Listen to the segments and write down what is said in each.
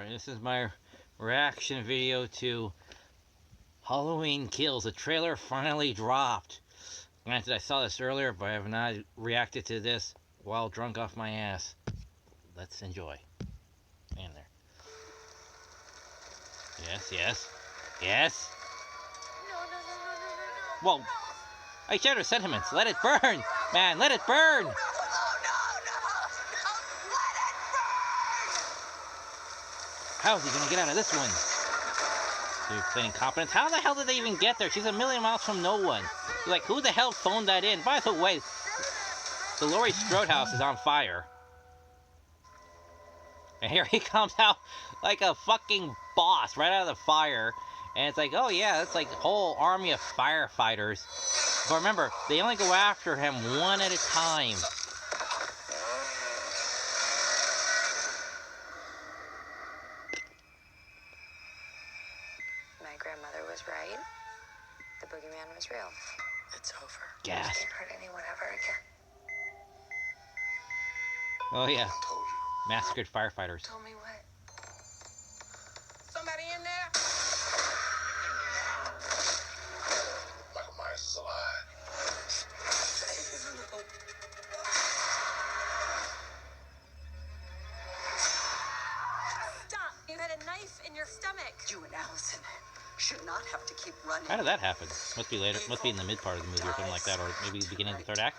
Alright, this is my reaction video to Halloween Kills. The trailer finally dropped. Granted, I saw this earlier, but I have not reacted to this while drunk off my ass. Let's enjoy. In there. Yes, yes. Yes! Whoa! I shared her sentiments. Let it burn! Man, let it burn! How is he gonna get out of this one? They're playing incompetence. How the hell did they even get there? She's a million miles from no one. Like, who the hell phoned that in? By the way, the Laurie Strode house is on fire. And here he comes out like a fucking boss right out of the fire. And it's like, oh yeah, it's like a whole army of firefighters. But remember, they only go after him one at a time. My grandmother was right. The boogeyman was real. It's over. Gas. You can't hurt anyone ever again. Oh yeah. I told you. Massacred firefighters. Told me what? Somebody in there? Michael Myers is alive. Stop! You had a knife in your stomach. You and Allison should not have to keep running. How did that happen? Must be later. Must be in the mid part of the movie or something like that, or maybe the beginning of the third act,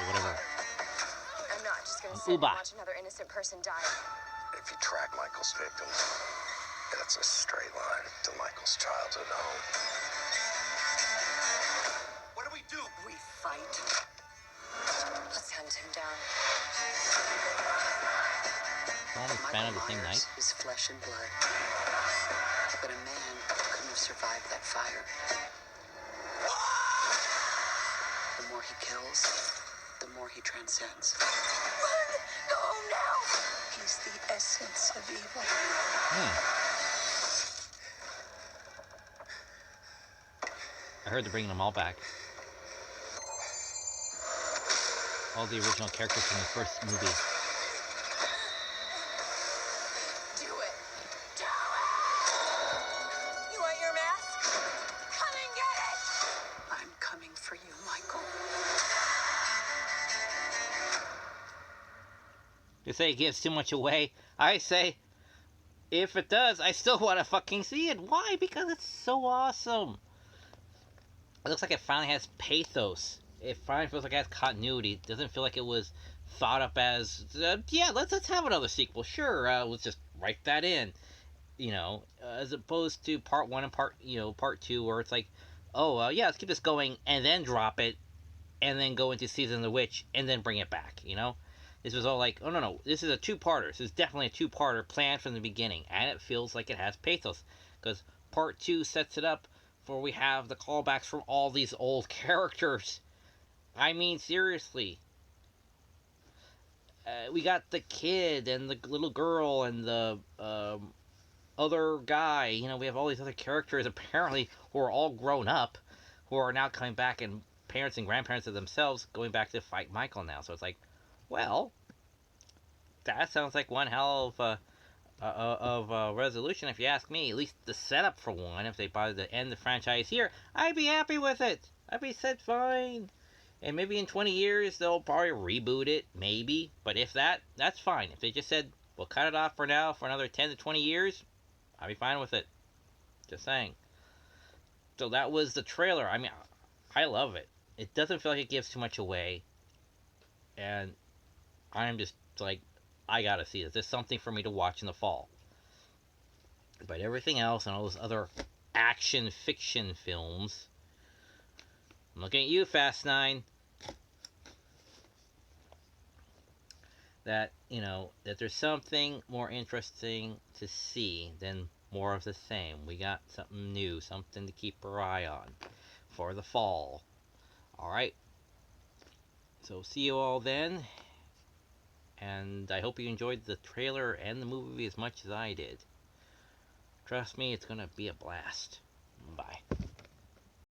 or whatever. I'm not just gonna sit and Uba. watch another innocent person die. If you track Michael's victims, that's a straight line to Michael's childhood home. What do we do? We fight. Let's hunt him down. All the span of the same night. Is flesh and blood, but a man couldn't have survived that fire. The more he kills, the more he transcends. Run! Go now! He's the essence of evil. I heard they're bringing them all back. All the original characters from the first movie. Do it! Do it! You want your mask? Come and get it! I'm coming for you, Michael. You say it gives too much away. I say, if it does, I still want to fucking see it. Why? Because it's so awesome. It looks like it finally has pathos. It finally feels like it has continuity. It doesn't feel like it was thought up as, yeah, let's have another sequel. Sure, let's just write that in. You know, as opposed to part one and part two, where it's like, oh, yeah, let's keep this going and then drop it, and then go into Season of the Witch and then bring it back. You know, this was all like, oh no, this is a two-parter. This is definitely a two-parter planned from the beginning, and it feels like it has pathos because part two sets it up for we have the callbacks from all these old characters. I mean, seriously. We got the kid and the little girl and the other guy. You know, we have all these other characters apparently who are all grown up, who are now coming back and parents and grandparents of themselves going back to fight Michael now. So it's like, well, that sounds like one hell of a resolution if you ask me. At least the setup for one. If they bother to end the franchise here, I'd be happy with it. I'd be said fine. And maybe in 20 years, they'll probably reboot it, maybe. But if that's fine. If they just said, we'll cut it off for now for another 10 to 20 years, I'll be fine with it. Just saying. So that was the trailer. I mean, I love it. It doesn't feel like it gives too much away. And I'm just like, I gotta see this. There's something for me to watch in the fall. But everything else and all those other action fiction films, I'm looking at you, Fast 9. That, you know, that there's something more interesting to see than more of the same. We got something new, something to keep our eye on for the fall. Alright. So see you all then. And I hope you enjoyed the trailer and the movie as much as I did. Trust me, it's gonna be a blast. Bye.